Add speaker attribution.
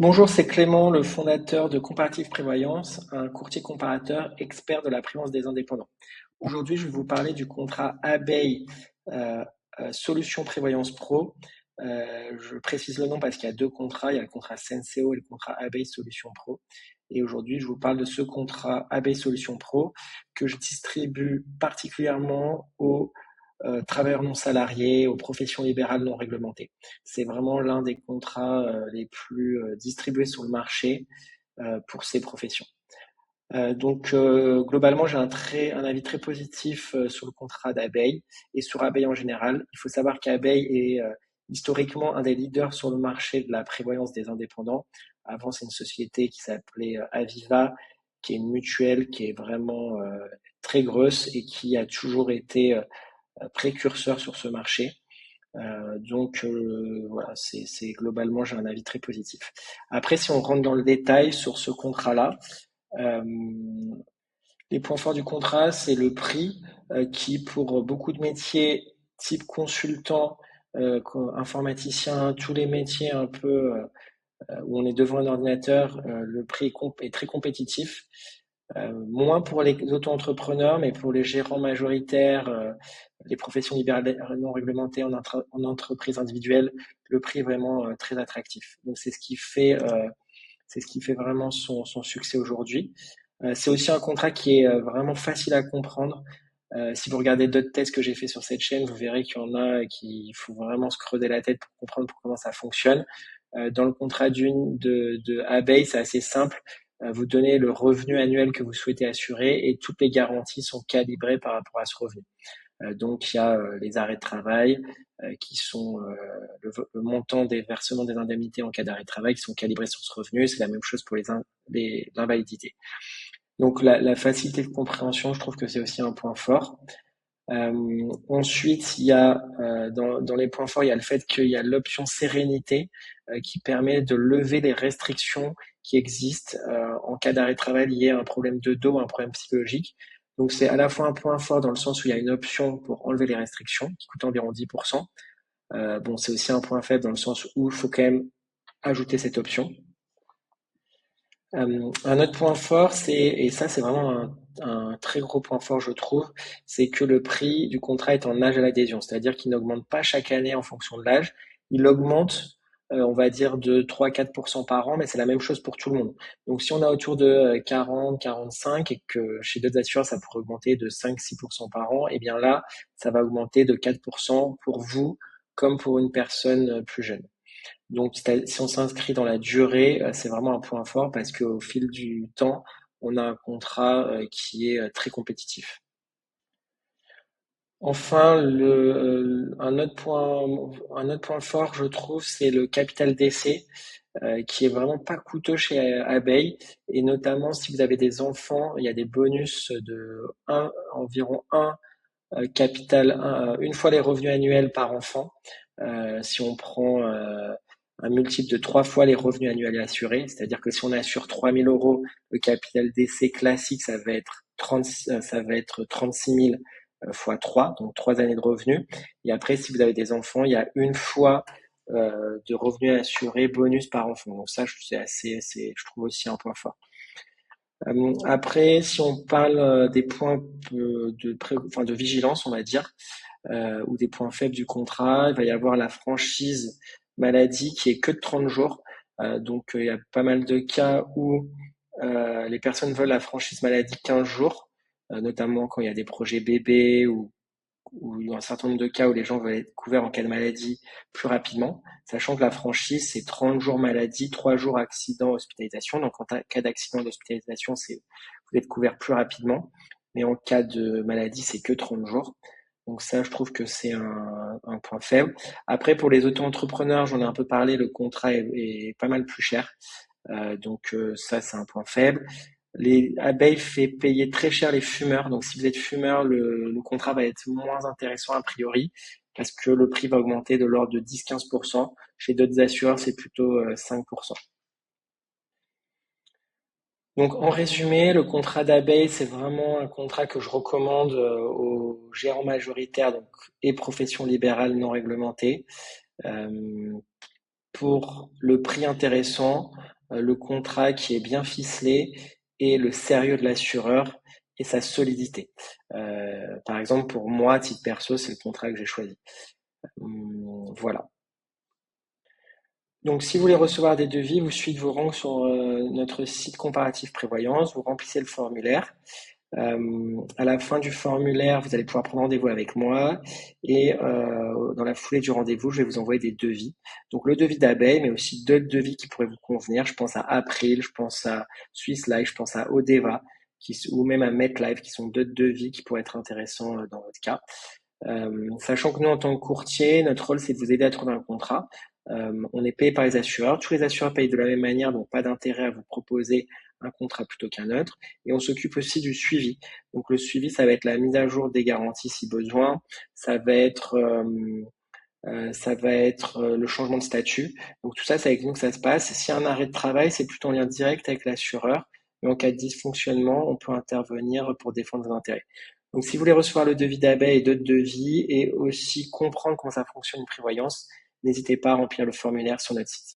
Speaker 1: Bonjour, c'est Clément, le fondateur de Comparative Prévoyance, un courtier comparateur expert de la prévoyance des indépendants. Aujourd'hui, je vais vous parler du contrat Abeille Solution Prévoyance Pro. Je précise le nom parce qu'il y a deux contrats, il y a le contrat Senseo et le contrat Abeille Solution Pro. Et aujourd'hui, je vous parle de ce contrat Abeille Solution Pro que je distribue particulièrement aux travailleurs non salariés, aux professions libérales non réglementées. C'est vraiment l'un des contrats les plus distribués sur le marché pour ces professions. Globalement, j'ai un avis très positif sur le contrat d'Abeille et sur Abeille en général. Il faut savoir qu'Abeille est historiquement un des leaders sur le marché de la prévoyance des indépendants. Avant, c'est une société qui s'appelait Aviva, qui est une mutuelle qui est vraiment très grosse et qui a toujours été précurseur sur ce marché. Voilà, c'est globalement, j'ai un avis très positif. Après, si on rentre dans le détail sur ce contrat-là, euh, les points forts du contrat, c'est le prix qui, pour beaucoup de métiers type consultant, informaticien, tous les métiers un peu où on est devant un ordinateur, le prix est très compétitif. Moins pour les auto-entrepreneurs, mais pour les gérants majoritaires, les professions libérales non réglementées en entreprise individuelle, le prix est vraiment très attractif. Donc c'est ce qui fait vraiment son succès aujourd'hui. C'est aussi un contrat qui est vraiment facile à comprendre. Si vous regardez d'autres tests que j'ai fait sur cette chaîne, vous verrez qu'il y en a qui il faut vraiment se creuser la tête pour comprendre comment ça fonctionne. Dans le contrat de Abeille, c'est assez simple. Vous donnez le revenu annuel que vous souhaitez assurer et toutes les garanties sont calibrées par rapport à ce revenu. Donc il y a les arrêts de travail qui sont le montant des versements des indemnités en cas d'arrêt de travail qui sont calibrés sur ce revenu. C'est la même chose pour l'invalidité. Donc la facilité de compréhension, je trouve que c'est aussi un point fort. Ensuite, il y a dans les points forts, il y a le fait qu'il y a l'option sérénité qui permet de lever les restrictions qui existent en cas d'arrêt de travail lié à un problème de dos, un problème psychologique. Donc c'est à la fois un point fort dans le sens où il y a une option pour enlever les restrictions qui coûte environ 10%. Bon, c'est aussi un point faible dans le sens où il faut quand même ajouter cette option. Un autre point fort, et ça c'est vraiment un très gros point fort je trouve, c'est que le prix du contrat est en âge à l'adhésion, c'est-à-dire qu'il n'augmente pas chaque année en fonction de l'âge, il augmente on va dire de 3-4% par an, mais c'est la même chose pour tout le monde. Donc si on a autour de 40, 45 et que chez d'autres assureurs ça pourrait augmenter de 5-6% par an, et bien là ça va augmenter de 4% pour vous comme pour une personne plus jeune. Donc, si on s'inscrit dans la durée, c'est vraiment un point fort parce qu'au fil du temps, on a un contrat qui est très compétitif. Enfin, un autre point fort, je trouve, c'est le capital d'essai, qui est vraiment pas coûteux chez Abeille. Et notamment, si vous avez des enfants, il y a des bonus de environ un capital, une fois les revenus annuels par enfant. Si on prend un multiple de 3 fois les revenus annuels assurés, c'est-à-dire que si on assure 3 000 euros, le capital d'essai classique, ça va être 36 000 fois 3, donc 3 années de revenus. Et après, si vous avez des enfants, il y a une fois de revenus assurés bonus par enfant. Donc ça, je trouve aussi un point fort. Après, si on parle des points de vigilance, on va dire, ou des points faibles du contrat, il va y avoir la franchise maladie qui est que de 30 jours. Il y a pas mal de cas où les personnes veulent la franchise maladie 15 jours, notamment quand il y a des projets bébés ou il y a un certain nombre de cas où les gens veulent être couverts en cas de maladie plus rapidement, sachant que la franchise, c'est 30 jours maladie, 3 jours accident, hospitalisation. Donc, en cas d'accident d'hospitalisation, vous êtes couvert plus rapidement. Mais en cas de maladie, c'est que 30 jours. Donc ça, je trouve que c'est un point faible. Après, pour les auto-entrepreneurs, j'en ai un peu parlé, le contrat est pas mal plus cher. Ça, c'est un point faible. Les abeilles fait payer très cher les fumeurs. Donc, si vous êtes fumeur, le contrat va être moins intéressant a priori parce que le prix va augmenter de l'ordre de 10-15%. Chez d'autres assureurs, c'est plutôt 5%. Donc, en résumé, le contrat d'abeille, c'est vraiment un contrat que je recommande aux gérants majoritaires donc, et professions libérales non réglementées. Pour le prix intéressant, le contrat qui est bien ficelé et le sérieux de l'assureur et sa solidité. Par exemple, pour moi, à titre perso, c'est le contrat que j'ai choisi. Voilà. Donc, si vous voulez recevoir des devis, vous suivez vos rangs sur notre site comparatif prévoyance, vous remplissez le formulaire. À la fin du formulaire, vous allez pouvoir prendre rendez-vous avec moi et dans la foulée du rendez-vous, je vais vous envoyer des devis. Donc le devis d'abeille, mais aussi d'autres devis qui pourraient vous convenir. Je pense à April, je pense à Swiss Life, je pense à Odeva, ou même à MetLife, qui sont d'autres devis qui pourraient être intéressants dans votre cas. Sachant que nous, en tant que courtier, notre rôle, c'est de vous aider à trouver un contrat. On est payé par les assureurs. Tous les assureurs payent de la même manière, donc pas d'intérêt à vous proposer un contrat plutôt qu'un autre. Et on s'occupe aussi du suivi. Donc le suivi, ça va être la mise à jour des garanties si besoin. Ça va être le changement de statut. Donc tout ça, c'est avec nous que ça se passe. S'il y a un arrêt de travail, c'est plutôt en lien direct avec l'assureur. Mais en cas de dysfonctionnement, on peut intervenir pour défendre vos intérêts. Donc si vous voulez recevoir le devis d'abeille et d'autres devis et aussi comprendre comment ça fonctionne une prévoyance, n'hésitez pas à remplir le formulaire sur notre site.